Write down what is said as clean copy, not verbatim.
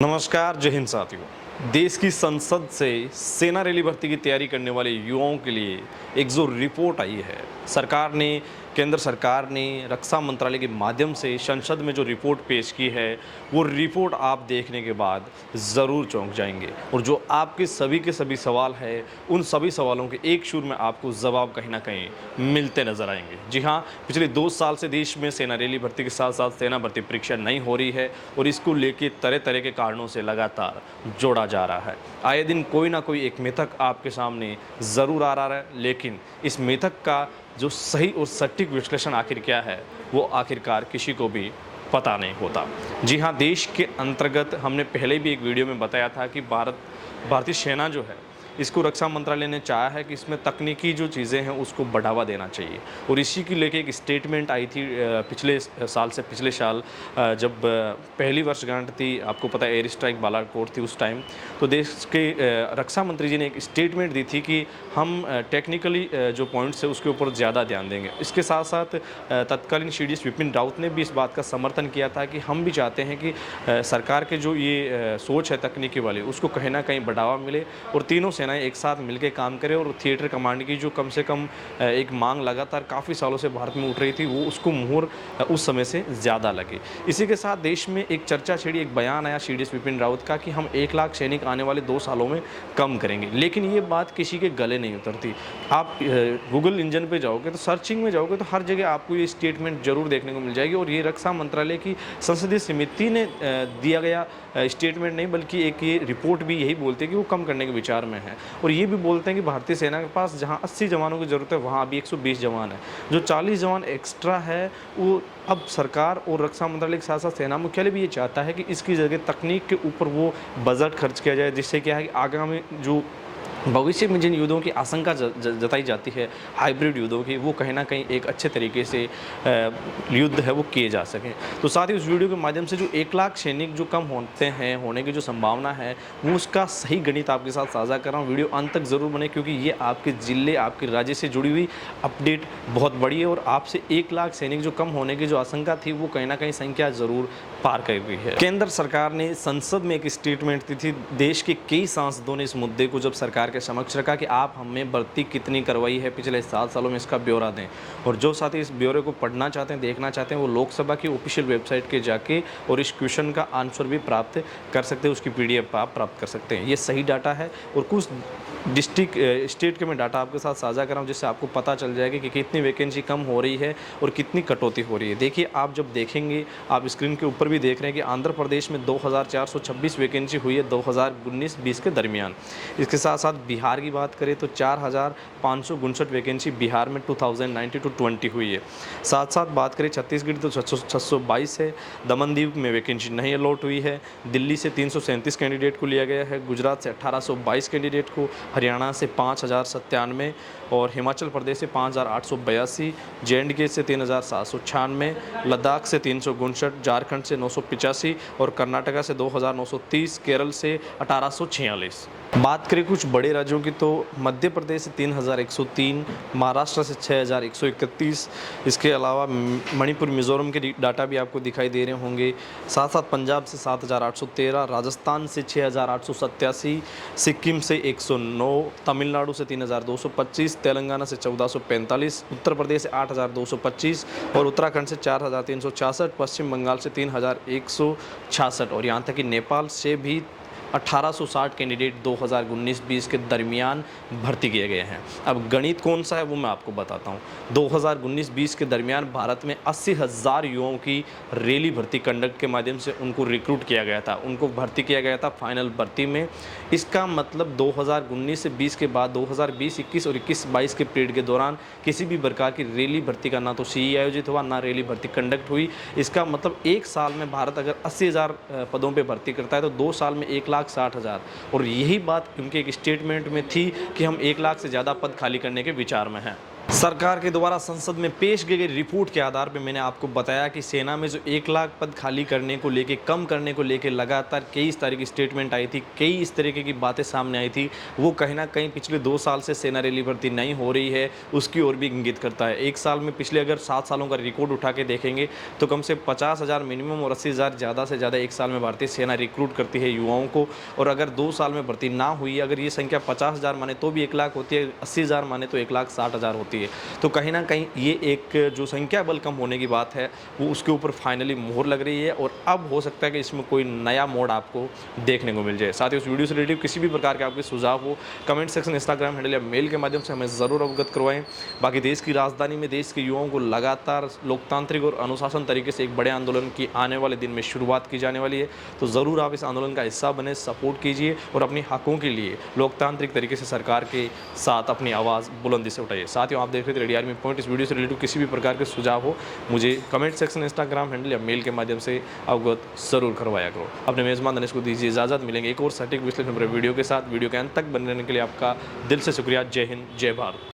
नमस्कार, जय हिंद साथियों। देश की संसद से सेना रैली भर्ती की तैयारी करने वाले युवाओं के लिए एक जो रिपोर्ट आई है, केंद्र सरकार ने रक्षा मंत्रालय के माध्यम से संसद में जो रिपोर्ट पेश की है, वो रिपोर्ट आप देखने के बाद ज़रूर चौंक जाएंगे। और जो आपके सभी के सभी सवाल है, उन सभी सवालों के एक सुर में आपको जवाब कहीं ना कहीं मिलते नजर आएंगे। जी हाँ, पिछले 2 साल से देश में सेना रैली भर्ती के साथ साथ सेना भर्ती परीक्षा नहीं हो रही है और इसको लेके तरह तरह के कारणों से लगातार जोड़ा जा रहा है। आए दिन कोई ना कोई एक मिथक आपके सामने ज़रूर आ रहा है, लेकिन इस मिथक का जो सही और सटीक विश्लेषण आखिर क्या है, वो आखिरकार किसी को भी पता नहीं होता। जी हाँ, देश के अंतर्गत हमने पहले भी एक वीडियो में बताया था कि भारतीय सेना जो है, इसको रक्षा मंत्रालय ने चाहा है कि इसमें तकनीकी जो चीज़ें हैं उसको बढ़ावा देना चाहिए। और इसी की लेके एक स्टेटमेंट आई थी पिछले साल जब पहली वर्षगांठ थी। आपको पता है एयर स्ट्राइक बालाकोट थी उस टाइम। तो देश के रक्षा मंत्री जी ने एक स्टेटमेंट दी थी कि हम टेक्निकली जो पॉइंट्स है उसके ऊपर ज़्यादा ध्यान देंगे। इसके साथ साथ तत्कालीन CDS विपिन रावत ने भी इस बात का समर्थन किया था कि हम भी चाहते हैं कि सरकार के जो ये सोच है तकनीकी वाली, उसको कहीं ना कहीं बढ़ावा मिले और तीनों एक साथ मिलकर काम करें। और थिएटर कमांड की जो कम से कम एक मांग लगातार काफ़ी सालों से भारत में उठ रही थी, वो उसको मुहर उस समय से ज़्यादा लगी। इसी के साथ देश में एक चर्चा छिड़ी, एक बयान आया CDS विपिन रावत का कि हम 1 लाख सैनिक आने वाले 2 सालों में कम करेंगे। लेकिन ये बात किसी के गले नहीं उतरती। आप गूगल इंजन पे जाओगे तो सर्चिंग में जाओगे तो हर जगह आपको ये स्टेटमेंट जरूर देखने को मिल जाएगी। और ये रक्षा मंत्रालय की संसदीय समिति ने दिया गया स्टेटमेंट नहीं, बल्कि एक ये रिपोर्ट भी यही बोलती है कि वो कम करने के विचार में है। और ये भी बोलते हैं कि भारतीय सेना के पास जहां 80 जवानों की ज़रूरत है, वहां अभी 120 जवान है। जो 40 जवान एक्स्ट्रा है, वो अब सरकार और रक्षा मंत्रालय के साथ साथ सेना मुख्यालय भी ये चाहता है कि इसकी जगह तकनीक के ऊपर वो बजट खर्च किया जाए, जिससे क्या है कि आगामी जो भविष्य में जिन युद्धों की आशंका जताई जाती है, हाइब्रिड युद्धों की, वो कहीं ना कहीं एक अच्छे तरीके से युद्ध है वो किए जा सकें। तो साथ ही उस वीडियो के माध्यम से जो 1 लाख सैनिक जो कम होने की जो संभावना है, वो उसका सही गणित आपके साथ साझा कर रहा हूँ। वीडियो अंत तक ज़रूर बने, क्योंकि ये आपके ज़िले, आपके राज्य से जुड़ी हुई अपडेट बहुत बड़ी है। और आपसे 1 लाख सैनिक जो कम होने की जो आशंका थी, वो कहीं ना कहीं संख्या ज़रूर पार कर गई है। केंद्र सरकार ने संसद में एक स्टेटमेंट दी थी। देश के कई सांसदों ने इस मुद्दे को जब सरकार के समक्ष रखा कि आप हमें भर्ती कितनी करवाई है पिछले 7 सालों में, इसका ब्यौरा दें। और जो साथी इस ब्यौरे को पढ़ना चाहते हैं, देखना चाहते हैं, वो लोकसभा की ऑफिशियल वेबसाइट के जाके और इस क्वेश्चन का आंसर भी प्राप्त कर सकते हैं। उसकी PDF आप प्राप्त कर सकते हैं। ये सही डाटा है और कुछ स्टेट के मैं डाटा आपके साथ साझा कर रहा हूँ, जिससे आपको पता चल जाएगा कि कितनी वैकेंसी कम हो रही है और कितनी कटौती हो रही है। देखिए, आप जब देखेंगे, आप स्क्रीन के ऊपर भी देख रहे हैं कि आंध्र प्रदेश में 2426 वैकेंसी हुई है 2019-20 के दरमियान। इसके साथ साथ बिहार की बात करें तो 4559 वैकेंसी बिहार में 2019-20 हुई है। साथ साथ बात करें छत्तीसगढ़ तो 622 है। दमनदीव में वैकेंसी नहीं अलॉट हुई है। दिल्ली से 337 कैंडिडेट को लिया गया है। गुजरात से 1822 कैंडिडेट को, हरियाणा से 5097 और हिमाचल प्रदेश से 5882, JNK से 3796, लद्दाख से 359, झारखंड से 985 और कर्नाटका से 2930, केरल से 1846। बात करें कुछ बड़े राज्यों की तो मध्य प्रदेश से 3103, महाराष्ट्र से 6131, इसके अलावा मणिपुर, मिजोरम के डाटा भी आपको दिखाई दे रहे होंगे। साथ साथ पंजाब से 7813, राजस्थान से 6887, सिक्किम से 109, तमिलनाडु से 3225, तेलंगाना से 1445, उत्तर प्रदेश से 8225 और उत्तराखंड से 4366, पश्चिम बंगाल से 3166 और यहाँ तक कि नेपाल से भी 1860 कैंडिडेट 2019-20 के दरमियान भर्ती किए गए हैं। अब गणित कौन सा है वो मैं आपको बताता हूँ। 2019-20 के दरमियान भारत में 80,000 युवाओं की रैली भर्ती कंडक्ट के माध्यम से उनको रिक्रूट किया गया था, उनको भर्ती किया गया था फाइनल भर्ती में। इसका मतलब 2019 से 20 के बाद 2020, 21 और 21-22 के पीरियड के दौरान किसी भी प्रकार की रैली भर्ती का ना तो CE आयोजित हुआ, ना रैली भर्ती कंडक्ट हुई। इसका मतलब 1 साल में भारत अगर 80,000 पदों पर भर्ती करता है तो 2 साल में 1,60,000। और यही बात उनके एक स्टेटमेंट में थी कि हम 1 लाख से ज़्यादा पद खाली करने के विचार में हैं। सरकार के द्वारा संसद में पेश की गई रिपोर्ट के आधार पर मैंने आपको बताया कि सेना में जो 1 लाख पद खाली करने को लेके, कम करने को लेके लगातार कई इस तरह की स्टेटमेंट आई थी, कई इस तरीके की बातें सामने आई थी। वो कहीं ना कहीं पिछले 2 साल से सेना रैली भर्ती नहीं हो रही है, उसकी ओर भी इंगित करता है। 1 साल में पिछले अगर 7 सालों का रिकॉर्ड उठा के देखेंगे तो कम से 50,000 मिनिमम और 80,000 ज़्यादा से ज़्यादा 1 साल में भारतीय सेना रिक्रूट करती है युवाओं को। और अगर 2 साल में भर्ती ना हुई, अगर ये संख्या 50,000 माने तो भी 1 लाख होती है, 80,000 माने तो 1,60,000 होती है। तो कहीं ना कहीं ये एक जो संख्या बल कम होने की बात है वो उसके ऊपर फाइनली मोहर लग रही है और अब हो सकता है कि इसमें कोई नया मोड़ आपको देखने को मिल जाए। साथ ही उस वीडियो से रिलेटेड किसी भी प्रकार के आपके सुझाव हो, कमेंट सेक्शन, इंस्टाग्राम हैंडल या मेल के माध्यम से हमें ज़रूर अवगत करवाएं। बाकी देश की राजधानी में देश के युवाओं को लगातार लोकतांत्रिक और अनुशासन तरीके से एक बड़े आंदोलन की आने वाले दिन में शुरुआत की जाने वाली है। तो ज़रूर आप इस आंदोलन का हिस्सा बने, सपोर्ट कीजिए और अपने हकों के लिए लोकतांत्रिक तरीके से सरकार के साथ अपनी आवाज़ बुलंदी से उठाइए। साथ ही आप देख रहे थे रेडी आर्मी पॉइंट। इस वीडियो से रिलेटेड किसी भी प्रकार के सुझाव हो मुझे कमेंट सेक्शन, इंस्टाग्राम हैंडल या मेल के माध्यम से अवगत जरूर करवाया करो। अपने मेज़बान दनिश को दीजिए इजाज़त। मिलेंगे एक और सटीक विश्लेषण भरे वीडियो के साथ। वीडियो के अंत तक बने रहने के लिए आपका दिल से शुक्रिया। जय हिंद, जय भारत।